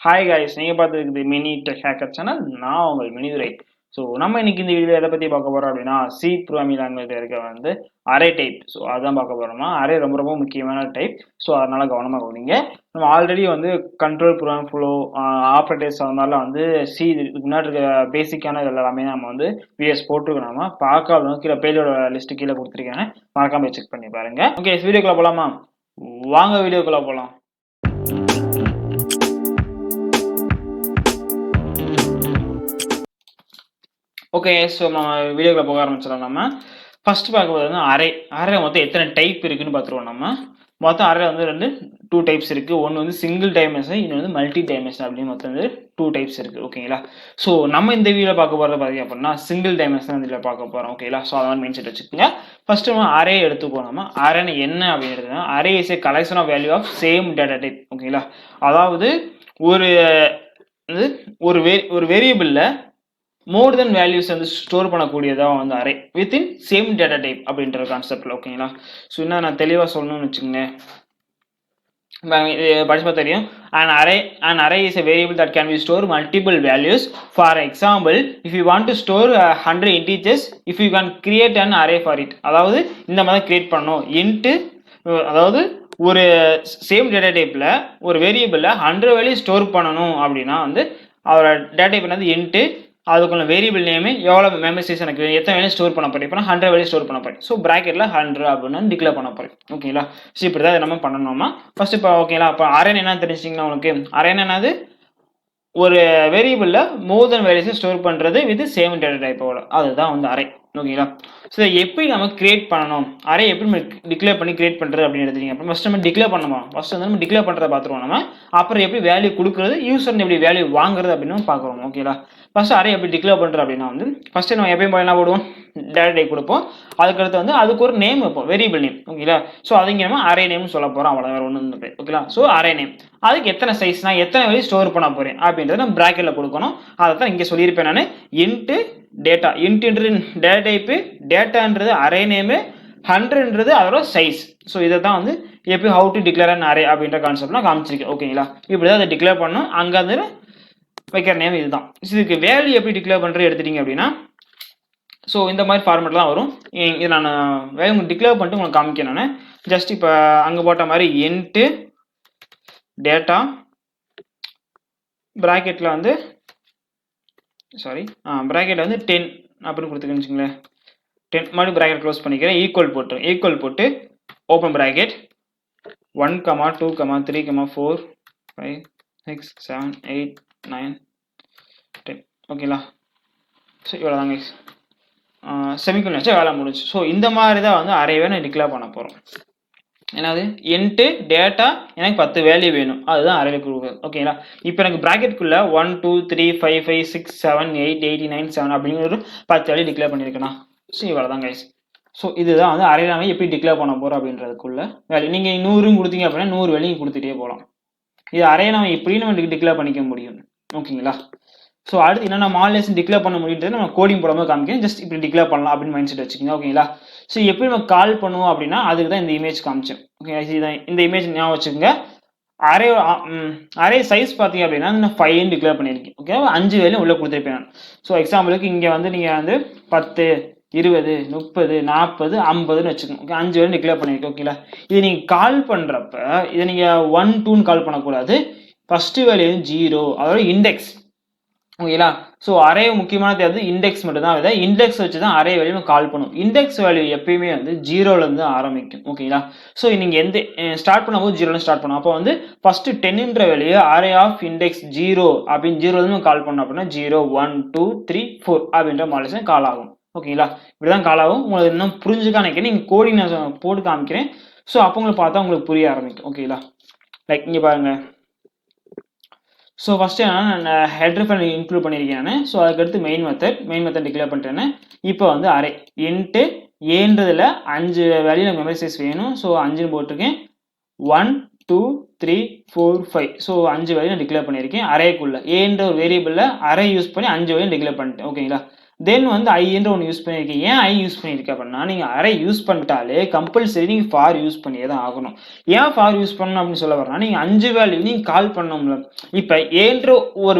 Hi guys, நீங்கள் பார்த்துருக்குது mini tech hacker channel. நான் உங்கள் மினிதுரை. ஸோ நம்ம இன்னைக்கு இந்த வீடியோ எதை பற்றி பார்க்க போகிறோம் அப்படின்னா, சி ப்ரோக்ராமிங் லாங்குவேஜ் இருக்க அரே டைப். ஸோ அதுதான் பார்க்க போகிறோமா. அரே ரொம்ப ரொம்ப முக்கியமான டைப். ஸோ அதனால் கவனமாக கவனிங்க. நம்ம already control program flow, operators அது மாதிரிலாம் சி இதுக்கு முன்னாடி இருக்க பேசிக்கான இது எல்லாமே நம்ம வீடியோஸ் போட்டிருக்கோம். நம்ம பார்க்காதவங்க கீழே பேஜோட லிஸ்ட்டு கீழே கொடுத்துருக்கேன், மறக்காம செக் பண்ணி பாருங்க. ஓகே, வீடியோக்குள்ளே போகலாமா? வாங்க வீடியோக்குள்ளே போகலாம். ஓகே, ஸோ நம்ம வீடியோக்குள்ள போக ஆரம்பிச்சிடலாம். நம்ம ஃபர்ஸ்ட் பார்க்கும்போது அரே மொத்தம் எத்தனை டைப் இருக்குன்னு பார்த்துருவோம். நம்ம மொத்தம் அரே டூ டைப்ஸ் இருக்குது. ஒன்று சிங்கிள் டைமென்ஷன், இன்னொன்று மல்டி டைமென்ஷன் அப்படின்னு மொத்தம் டூ டைப்ஸ் இருக்குது. ஓகேங்களா? ஸோ நம்ம இந்த வீடியோவில் பார்க்க போகிறது பார்த்தீங்க அப்படின்னா சிங்கிள் டைமென்ஷன் இதில் பார்க்க போகிறோம். ஓகேங்களா? ஸோ அதான் மெயின் செட் வச்சுக்கோங்க. ஃபர்ஸ்ட் நம்ம அரே எடுத்துப்போம். நம்ம அரேன்னு என்ன அப்படின்றதுனா, array is a collection of value of same data type. ஓகேங்களா? அதாவது ஒரு வேரியபிளில் மோர் தென் வேல்யூஸ் ஸ்டோர் பண்ணக்கூடியதான் array within same data type அப்படின்ற கான்செப்ட்ல. ஓகேங்களா? ஸோ என்ன நான் தெளிவாக சொல்லணும்னு வச்சுக்கோங்க. படிச்சு தெரியும். An array is a variable that can be stored multiple values. For example, if you want to store 100 integers, if you can create an array for it. அதாவது இந்த மாதிரி கிரியேட் பண்ணணும். இன்ட்டு அதாவது ஒரு சேம் டேட்டா டைப்ல ஒரு வேரியபிள்ல 100 value store பண்ணணும் அப்படின்னா அதோட டேட்டா டைப் இன்ட்டு அதுக்குள்ள வேரியபிள் நேம் எவ்வளோ மெமரிஸ் எனக்கு எத்தனை வேலையும் ஸ்டோர் பண்ண போறேன். இப்போ 100 வேலையும் ஸ்டோர் பண்ண போறேன். ஸோ ப்ராக்கெட்ல 100 அப்படின்னு டிக்ளேர் பண்ண போறேன். ஓகேங்களா? ஸோ இப்படி தான் நம்ம பண்ணணுமா ஃபர்ஸ்ட். இப்போ ஓகேங்களா? அப்போ அரேன் என்ன தெரிஞ்சிங்கன்னா, உங்களுக்கு அரேன் என்னது, ஒரு வேரியபிள்ல மோர் தென் வேல்யூஸ் ஸ்டோர் பண்றது வித் சேம் டேட்டா டைப்போட, அதுதான் அரே. ஓகேங்களா? ஸோ எப்படி நம்ம கிரியேட் பண்ணணும், அரே எப்படி நம்ம டிக்ளேர் பண்ணி கிரியேட் பண்றது அப்படின்னு எடுத்தீங்க. அப்போ ஃபர்ஸ்ட் நம்ம டிக்ளேர் பண்ணணுமா, ஃபர்ஸ்ட் நம்ம டிக்ளேர் பண்றதை பார்த்துருவோம். நம்ம அப்புறம் எப்படி வேல்யூ கொடுக்குறது, யூசர் எப்படி வேல்யூ வாங்குறது அப்படின்னு பார்க்குறோம். ஓகேங்களா? ஃபர்ஸ்ட் அரே எப்படி டிக்ளேர் பண்ணுறது அப்படின்னா ஃபர்ஸ்ட் நம்ம எப்பயும் என்ன போடுவோம், டேட்டா டைப் கொடுப்போம். அதுக்கடுத்து அதுக்கு ஒரு நேம் வைப்போம், வேரியபிள் நேம். ஓகேங்களா? ஸோ அதுங்க நம்ம அரே நேம் சொல்ல போகிறோம், அவ்வளோ வேறு ஒன்று. ஓகேங்களா? ஸோ அரே நேம், அதுக்கு எத்தனை சைஸ், நான் எத்தனை வேல்யூ ஸ்டோர் பண்ண போகிறேன் அப்படின்றத நம்ம ப்ராக்கெட்டில் கொடுக்கணும். அதை தான் இங்கே சொல்லியிருப்பேன் நான். இன்ட்டு டேட்டா, இன்ட்டுன்றது டேட்டா டைப்பு, டேட்டான்றது அரே நேமு, 100ன்றது அதோட சைஸ். ஸோ இதை தான் எப்படி how to declare an array அப்படின்ற கான்செப்ட் நான் காமிச்சிருக்கேன். ஓகேங்களா? இப்படி தான் அதை டிக்ளேர் பண்ணணும். அங்கே வைக்கிற நேம் இதுதான். இதுக்கு வேல்யூ எப்படி டிக்ளேர் பண்ணுறது எடுத்துட்டீங்க அப்படின்னா, ஸோ இந்த மாதிரி ஃபார்மேட் தான் வரும். இது நான் வேல்யூ டிக்ளேர் பண்ணிட்டு உங்களுக்கு காமிக்கிறேன் நான். ஜஸ்ட் இப்போ அங்கே போட்ட மாதிரி இன்ட்டு டேட்டா ப்ராக்கெட்டில் ப்ராக்கெட்டில் 10 அப்படின்னு கொடுத்துக்கன்னு வச்சுங்களேன். 10 மறுபடியும் ப்ராக்கெட் க்ளோஸ் பண்ணிக்கிறேன். ஈக்குவல் போட்டு ஓப்பன் ப்ராக்கெட் 1, 2, 3, 4, 5, 6, 7, 8, 9, 10. ஓகேங்களா? ஸோ இவ்வளோ தாங்க செமிகோலன் வச்சா வேலை முடிச்சு. ஸோ இந்த மாதிரி தான் அரேவை நான் டிக்ளேர் பண்ண போகிறோம். என்னது, இன்ட்டு டேட்டா எனக்கு 10 வேல்யூ வேணும், அதுதான் அரேல கொடுக்குறது. ஓகேங்களா? இப்போ எனக்கு ப்ராக்கெட்டுக்குள்ள 1, 2, 3, 5, 5, 6, 7, 8, 8, 9, 7 அப்படிங்கிற ஒரு 10 வேல்யூ டிக்ளேர் பண்ணியிருக்கேனா. ஸோ இவ்வளோ தான் கைஸ். ஸோ இதுதான் அரேல நம்ம எப்படி டிக்ளேர் பண்ண போகிறோம் அப்படின்றதுக்குள்ள வேல்யூ. நீங்கள் 100 கொடுத்தீங்க அப்படின்னா 100 வேல்யூ கொடுத்துட்டே போகலாம். இது அரே நம்ம எப்படி நம்ம டிக்ளேர் பண்ணிக்க முடியும். ஓகேங்களா? ஸோ அடுத்து என்னென்ன மாடுலேஷன் டிக்ளேர் பண்ண முடியுன்றது நம்ம கோடிங் போடாமல் காமிக்கிறேன். ஜஸ்ட் இப்படி டிக்ளேர் பண்ணலாம் அப்படின்னு மைண்ட் செட் வச்சுக்கோங்க. ஓகேங்களா? ஸோ எப்படி நம்ம கால் பண்ணுவோம் அப்படின்னா, அதுக்கு தான் இந்த இமேஜ் காமிச்சேன். ஓகே, இதுதான் இந்த இமேஜ் ஞாபகம் வச்சுக்கோங்க. அரே சைஸ் பார்த்தீங்க அப்படின்னா நான் 5 டிக்ளேர் பண்ணியிருக்கேன். ஓகே, 5 வேலையும் உள்ளே கொடுத்துருப்பேன். ஸோ எக்ஸாம்பிளுக்கு இங்கே நீங்கள் 10, 20, 30, 40, 50ன்னு வச்சுக்கோங்க. ஓகே, 5 வேலையும் டிக்ளேர் பண்ணியிருக்கேன். ஓகேங்களா? இது நீங்கள் கால் பண்ணுறப்ப இதை நீங்கள் 1, 2ன்னு கால் பண்ணக்கூடாது. ஃபர்ஸ்ட் வேல்யூ 0, அதோட இண்டெக்ஸ். ஓகேங்களா? ஸோ அரே முக்கியமான தேவை இண்டெக்ஸ் மட்டும் தான். இதை இண்டெக்ஸ் வச்சு தான் அரே வேல்யூ கால் பண்ணும். இண்டெக்ஸ் வேல்யூ எப்பயுமே 0லேருந்து ஆரம்பிக்கும். ஓகேங்களா? ஸோ நீங்கள் எந்த ஸ்டார்ட் பண்ணும்போது 0ல ஸ்டார்ட் பண்ணும். அப்போ ஃபர்ஸ்ட் 10ன்ற வேல்யூ அரே ஆஃப் இண்டெக்ஸ் 0 அப்படின்னு 0லேருந்து கால் பண்ணோம் அப்படின்னா 0, 1, 2, 3, 4 அப்படின்ற மாடலேஷன் கால் ஆகும். ஓகேங்களா? இப்படிதான் கால் ஆகும். உங்களுக்கு இன்னும் புரிஞ்சுக்க நினைக்கிறேன். நீங்கள் கோடிங் நான் போட்டு காமிக்கிறேன். ஸோ அப்போ உங்களுக்கு பார்த்தா உங்களுக்கு புரிய ஆரம்பிக்கும். ஓகேங்களா? லைக் இங்கே பாருங்க. ஸோ ஃபஸ்ட்டு நான் ஹெடர் ஃபைல் இன்க்ளூட் பண்ணியிருக்கேன் நான். ஸோ அதுக்கடுத்து மெயின் மெத்தட் டிக்ளேர் பண்ணிட்டேன். இப்போ அரே இன்ட்டு ஏன்றதில் 5 வேல்யூ எனக்கு மெமரி சைஸ் வேணும். ஸோ 5ன்னு போட்டிருக்கேன். 1, 2, 3, 4, 5. ஸோ 5 வேல்யூ நான் டிக்ளேர் பண்ணியிருக்கேன் அரேக்குள்ள. ஏன்ற ஒரு வேரியபிளில் அரே யூஸ் பண்ணி 5 வேல்யூ டிக்ளேர் பண்ணிட்டேன். ஓகேங்களா? தென் வந்து ஐன்ற ஒன்று யூஸ் பண்ணியிருக்கேன். ஏன் ஐ யூஸ் பண்ணியிருக்கேன் அப்படின்னா, நீங்கள் அரே யூஸ் பண்ணிட்டாலே கம்பல்சரி நீங்கள் ஃபார் யூஸ் பண்ணியே தான் ஆகணும். ஏன் ஃபார் யூஸ் பண்ணணும் அப்படின்னு சொல்ல வரனா, நீங்கள் 5 வேல்யூ நீங்கள் கால் பண்ணணும்ல. இப்போ ஏன்ற ஒரு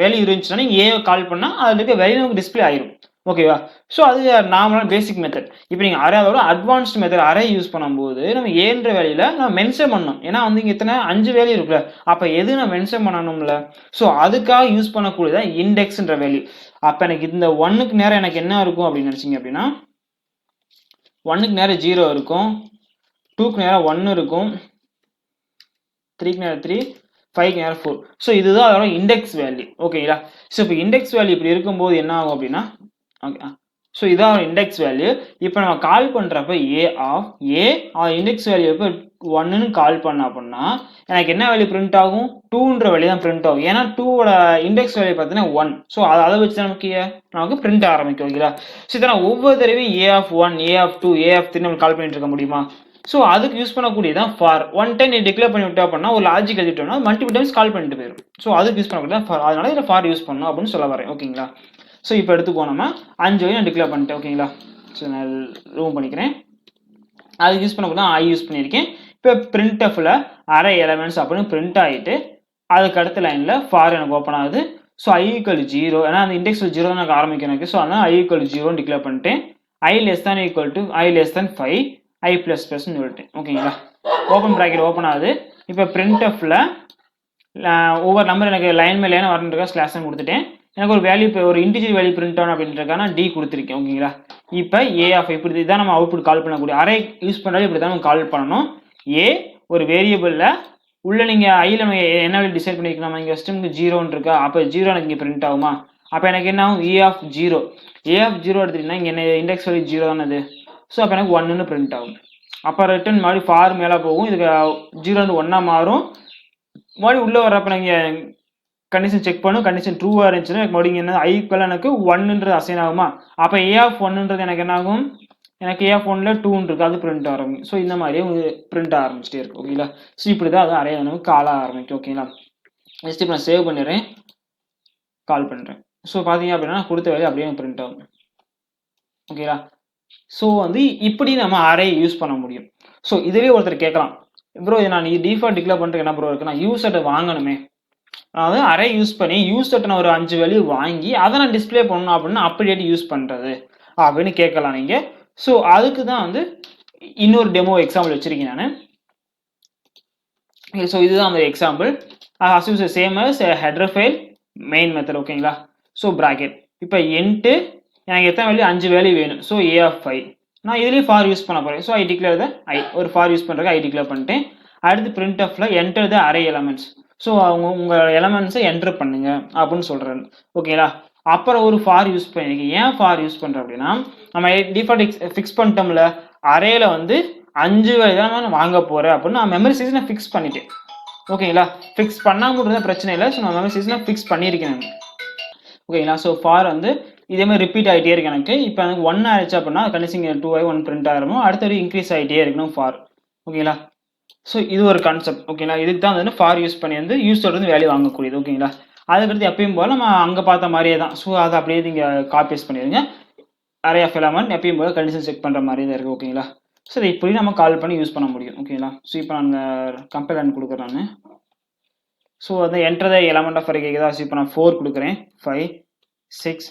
வேல்யூ இருந்துச்சுன்னா நீங்கள் ஏ கால் பண்ணால் அதில் இருக்க வேல்யூ நமக்கு டிஸ்பிளே ஆயிரும். ஓகேவா? ஸோ அது நார்மலான பேசிக் மெத்தட். இப்போ நீங்கள் அதோட அட்வான்ஸ்டு மெத்தட் அரே யூஸ் பண்ணும்போது நம்ம ஏன்ற வேல்யூல நம்ம மென்ஷன் பண்ணணும். ஏன்னா வந்து இங்கே எத்தனை 5 வேல்யூ இருக்குல்ல, அப்போ எது நான் மென்ஷன் பண்ணணும்ல. ஸோ அதுக்காக யூஸ் பண்ணக்கூடியதான் இண்டெக்ஸ்ன்ற வேல்யூ. அப்போ எனக்கு இந்த 1க்கு நேரம் எனக்கு என்ன இருக்கும் அப்படின்னு நினச்சிங்க அப்படின்னா, 1க்கு நேரம் 0 இருக்கும், 2க்கு நேரம் 1 இருக்கும், 3க்கு நேரம் 3, 5க்கு நேரம் 4. ஸோ இதுதான் அதோட இண்டெக்ஸ் வேல்யூ. ஓகேங்களா? ஸோ இப்போ இண்டெக்ஸ் வேல்யூ இப்படி இருக்கும்போது என்ன ஆகும் அப்படின்னா, ஓகே, ஸோ இதான் இண்டெக்ஸ் வேல்யூ. இப்போ நம்ம கால் பண்ணுறப்ப இண்டெக்ஸ் வேல்யூ இப்போ 1ன்னு கால் பண்ண அப்படின்னா எனக்கு என்ன வேல்யூ பிரிண்ட் ஆகும்? 2ன்ற வேல்யூ தான் பிரிண்ட் ஆகும். ஏன்னா 2ஓட இண்டெக்ஸ் வேல்யூ பார்த்தீங்கன்னா 1. ஸோ அதை வச்சு நமக்கு பிரிண்ட் ஆரம்பிக்கும். ஓகேங்களா? ஸோ இதை நான் ஒவ்வொரு தடவையும் A1, A2, A3 நம்ம கால் பண்ணிட்டு இருக்க முடியுமா? ஸோ அதுக்கு யூஸ் பண்ணக்கூடியதான் ஃபார். ஒன் டைம் நீ டிக்ளேர் பண்ணி விட்டா அப்படின்னா ஒரு லாஜிக் எழுதிட்டோம்னா மல்டிபிள் டைம்ஸ் கால் பண்ணிட்டு போயிடும். ஸோ அதுக்கு யூஸ் பண்ணக்கூடியதான் ஃபார். அதனால இதில் ஃபார் யூஸ் பண்ணணும் அப்படின்னு சொல்ல வரேன். ஓகேங்களா? ஸோ இப்போ எடுத்துக்கோ, நம்ம 5 வரையும் நான் டிக்ளேர் பண்ணிட்டேன். ஓகேங்களா? ஸோ நான் ரூம் பண்ணிக்கிறேன். அதுக்கு யூஸ் பண்ண தான் ஐ யூஸ் பண்ணியிருக்கேன். இப்போ printfல அரே எலமெண்ட்ஸ் அப்படின்னு பிரிண்ட் ஆகிட்டு அதுக்கு அடுத்த லைனில் ஃபார் எனக்கு ஓப்பன் ஆகுது. ஸோ i = 0, ஏன்னா அந்த இண்டெக்ஸ் 0 தான் எனக்கு ஆரம்பிக்கும் எனக்கு. ஸோ அதனால் i = 0 டிக்ளேர் பண்ணிட்டேன். i less than 5, i ++ சொல்லிட்டேன். ஓகேங்களா? ஓப்பன் ப்ராக்கெட் ஓப்பன் ஆகுது. இப்போ printfல ஒவ்வொரு நம்பர் எனக்கு லைன் மேலே லைன் வரணுன்றக்கா ஸ்லாஷ் கொடுத்துட்டேன். எனக்கு ஒரு வேல்யூ, ஒரு இன்டிஜர் வேல்யூ பிரிண்ட் ஆகணும் அப்படின்றக்கான டி கொடுத்துருக்கேன். ஓகேங்களா? இப்போ ஏ ஆஃப் இப்படி தான் நம்ம அவுட்புட் கால் பண்ணக்கூடிய அரே யூஸ் பண்ணாலும் இப்படி தான் நம்ம கால் பண்ணணும். ஏ ஒரு வேரியபிளில் உள்ள நீங்கள் ஐயில் நம்ம என்ன வேல்யூ டிசைட் பண்ணிக்கலாம். இங்கே ஃபஸ்ட்டு 0 இருக்கா, அப்போ 0 எனக்கு இங்கே பிரிண்ட் ஆகுமா? அப்போ எனக்கு என்ன ஆகும்? ஏ ஆஃப் 0 எடுத்துட்டீங்கன்னா இங்கே என்ன இண்டெக்ஸ் வேல்யூ 0 தானே அது. ஸோ அப்போ எனக்கு 1ன்னு பிரிண்ட் ஆகும். அப்போ ரிட்டர்ன் மாதிரி ஃபார் மேலே போகும். இதுக்கு 0 வந்து 1ஆக மாறும். மறுபடியும் உள்ளே வர்றப்ப நீங்கள் கண்டிஷன் செக் பண்ணும். கண்டிஷன் ட்ரூவாக இருந்துச்சுன்னா மறுபடியும் என்ன ஐ ஈக்குவல் எனக்கு 1ன்றது அசைன் ஆகுமா? அப்போ ஏ ஆஃப் 1ன்றது எனக்கு என்ன ஆகும்? எனக்கு ஏ ஆஃப் 1ல 2 இருக்கு, அது பிரிண்ட் ஆரம்பிக்கும். ஸோ இந்த மாதிரியே பிரிண்ட் ஆரம்பிச்சிட்டே இருக்கு. ஓகேங்களா? ஸோ இப்படி தான் அது அரே நமக்கு கால் ஆரம்பிக்கும். ஓகேங்களா? நெக்ஸ்ட் இப்போ நான் சேவ் பண்ணிடுறேன், கால் பண்ணுறேன். ஸோ பார்த்தீங்க அப்படின்னா கொடுத்த வேலையை அப்படியே பிரிண்ட் ஆகும். ஓகேங்களா? ஸோ வந்து இப்படி நம்ம அரே யூஸ் பண்ண முடியும். ஸோ இதுலேயே ஒருத்தர் கேட்கலாம், ப்ரோ இதை நான் டிஃபால்ட் டிக்ளேர் பண்ணுறதுக்கு என்ன ப்ரோ இருக்கு, நான் யூசர்ட்ட வாங்கணுமே, அதாவது அரே யூஸ் பண்ணி யூசர்ட்ட நான் ஒரு 5 வேல்யூ வாங்கி அதை நான் டிஸ்பிளே பண்ணணும் அப்படின்னா அப்படியே யூஸ் பண்ணுறது அப்படின்னு கேட்கலாம் நீங்கள். ஸோ அதுக்கு தான் வந்து இன்னொரு டெமோ எக்ஸாம்பிள் வச்சிருக்கேன் நான். ஸோ இதுதான் அந்த example. As usual same as header file main method. ஓகேங்களா? ஸோ ப்ராக்கெட் இப்போ என்ட்டு எனக்கு எத்தனை வேல்யூ 5 வேல்யூ வேணும். ஸோ ஏ ஆஃப் 5 நான் இதுலேயும் ஃபார் யூஸ் பண்ண போகிறேன். ஸோ ஐ டிக்ளேர் த ஐ, ஒரு ஃபார் யூஸ் பண்ணுறதுக்கு ஐ டிக்ளேர் பண்ணிட்டேன். அடுத்து printfல enter the array elements. So உங்கள் எலமெண்ட்ஸை என்டர் பண்ணுங்க அப்படின்னு சொல்கிறேன். ஓகேங்களா? அப்புறம் ஒரு ஃபார் யூஸ் பண்ணியிருக்கேன். ஏன் ஃபார் யூஸ் பண்ணுறேன் அப்படின்னா, நம்ம டிஃபால்ட் ஃபிக்ஸ் பண்ணிட்டோம்ல, அரேல வந்து 5 வேல்யூ தான் நான் வாங்க போகிறேன் அப்படின்னு நான் மெமரி சைஸ் நான் ஃபிக்ஸ் பண்ணிட்டேன். ஓகேங்களா? ஃபிக்ஸ் பண்ணாமல் இருந்தால் பிரச்சனை இல்லை. ஸோ நான் மெமரி சைஸ் நான் ஃபிக்ஸ் பண்ணியிருக்கேன் நான். ஓகேங்களா? ஸோ ஃபார் வந்து இதே மாதிரி ரிப்பீட் ஆகிட்டே இருக்கு எனக்கு. இப்போ எனக்கு 1 ஆயிடுச்சு அப்படின்னா கண்டிஷன் 2 ஆகி 1 பிரிண்ட் ஆகிறோம். அடுத்த ஒரு இன்க்ரீஸ் ஆகிட்டே இருக்கணும் ஃபார். ஓகேங்களா? ஸோ இது ஒரு கான்செப்ட். ஓகேங்களா? இதுக்கு தான் வந்து ஃபார் யூஸ் பண்ணி வந்து யூஸர் வந்து வேல்யூ வாங்கக்கூடியது. ஓகேங்களா? அதுக்கடுத்து எப்பயும் போல் நம்ம அங்கே பார்த்த மாதிரியே தான். ஸோ அதை அப்படியே நீங்கள் காப்பி பேஸ்ட் பண்ணிடுங்க. அரே ஆஃப் எலமெண்ட் எப்பயும் போல் கண்டிஷன் செக் பண்ணுற மாதிரி தான் இருக்குது. ஓகேங்களா? ஸோ இதை இப்படி நம்ம கால் பண்ணி யூஸ் பண்ண முடியும். ஓகேங்களா? ஸோ இப்போ நான் கம்பேர் ரன் கொடுக்குறேன் நான். ஸோ அதை enter the element of array கேட்குதா? ஸோ இப்போ நான் 4 கொடுக்குறேன், 5, 6,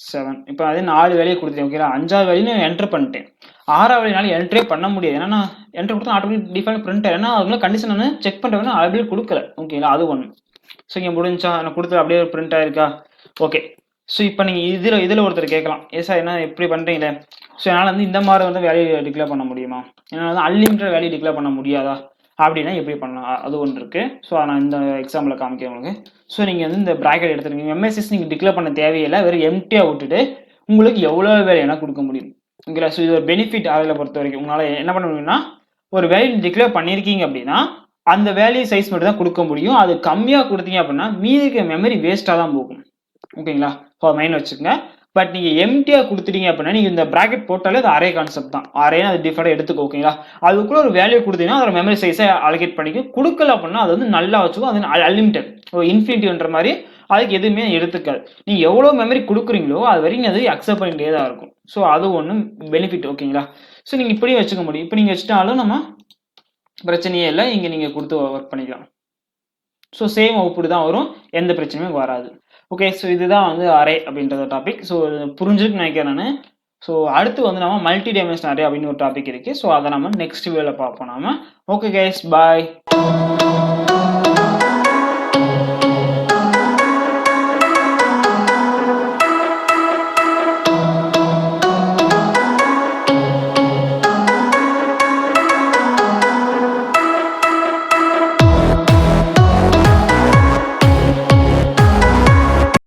7. இப்போ அது 4 வேலையை கொடுத்துட்டேன். ஓகேங்களா? 5ஆவது வேலையை நான் என்டர் பண்ணிட்டேன். 6ஆவது வேலைனால என்ட்ரே பண்ண முடியாது. ஏன்னா நான் என்ட்ரு கொடுத்தா ஆட்டோமேட்டிக் டிஃபால்ட் பிரிண்ட். ஏன்னா அதுக்குள்ள கண்டிஷன் நான் செக் பண்ணுறேன்னா அப்படியே கொடுக்கல. ஓகேங்களா? அது ஒன்று. ஸோ இங்கே முடிஞ்சா நான் கொடுத்து அப்படியே பிரிண்ட் ஆயிருக்கா? ஓகே. ஸோ இப்போ நீங்கள் இதில் ஒருத்தர் கேட்கலாம், சார் என்ன எப்படி பண்ணுறீங்களே, ஸோ என்னால் வந்து இந்த மாதிரி வந்து வேல்யூ டிக்ளேர் பண்ண முடியுமா, என்னால் வந்து அன்லிமிட்டட் வேல்யூ டிக்ளேர் பண்ண முடியாதா அப்படின்னா எப்படி பண்ணலாம், அது ஒன்று இருக்குது. ஸோ நான் இந்த எக்ஸாம்பிளில் காமிக்கிறேன் உங்களுக்கு. ஸோ நீங்கள் வந்து இந்த ப்ராக்கெட் எடுத்துருக்கீங்க, எம்எஸ்எஸ் நீங்கள் டிக்ளேர் பண்ண தேவையில்லை, வெறும் எம்டியாக விட்டுட்டு உங்களுக்கு எவ்வளோ வேல்யூ வேணால் கொடுக்க முடியும். ஓகேங்களா? ஸோ இது ஒரு பெனிஃபிட். அதில் பொறுத்த வரைக்கும் உங்களால் என்ன பண்ண முடியும்னா, ஒரு வேல்யூ டிக்ளேர் பண்ணியிருக்கீங்க அப்படின்னா அந்த வேல்யூ சைஸ் மட்டும் தான் கொடுக்க முடியும். அது கம்மியாக கொடுத்தீங்க அப்படின்னா மீதிக்கு மெமரி வேஸ்ட்டாக தான் போகும். ஓகேங்களா? ஸோ மைண்ட் வச்சுக்கோங்க. பட் நீங்கள் எம்டியாக கொடுத்துட்டீங்க அப்படின்னா நீங்கள் இந்த ப்ராக்கெட் போட்டாலே அது அரே கான்செப்ட் தான். அரேன்னு அது டிஃபரெண்டாக எடுத்துக்கோ. ஓகேங்களா? அதுக்குள்ள ஒரு வேல்யூ கொடுத்தீங்கன்னா அதோட மெமரி சைஸை அலோகேட் பண்ணிக்கும். கொடுக்கல அப்படின்னா அது வந்து நல்லா வச்சுக்கும். அது அன்லிமிட்டட், ஒரு இன்ஃபினிட்டின்ற மாதிரி அதுக்கு எதுவுமே எடுத்துக்காது. நீங்க எவ்வளோ மெமரி கொடுக்குறீங்களோ அது வரைக்கும் அது அக்செப்ட் பண்ணிட்டே தான் இருக்கும். ஸோ அது ஒன்றும் பெனிஃபிட். ஓகேங்களா? ஸோ நீங்கள் இப்படியே வச்சுக்க முடியும். இப்போ நீங்கள் வச்சுட்டாலும் நம்ம பிரச்சனையே இல்லை, இங்கே நீங்கள் கொடுத்து ஒர்க் பண்ணிக்கலாம். ஸோ சேம் அவுட்புட் தான் வரும், எந்த பிரச்சனையும் வராது. ஓகே, ஸோ இதுதான் வந்து அரே அப்படின்ற டாபிக். ஸோ புரிஞ்சுன்னு நினைக்கிறேன் நான். ஸோ அடுத்து வந்து நம்ம மல்டி டைமென்ஷனல் அரே அப்படின்னு ஒரு டாபிக் இருக்குது. ஸோ அதை நம்ம நெக்ஸ்ட் வீடியோவில் பார்ப்போம் நாம. ஓகே கைஸ், பாய்.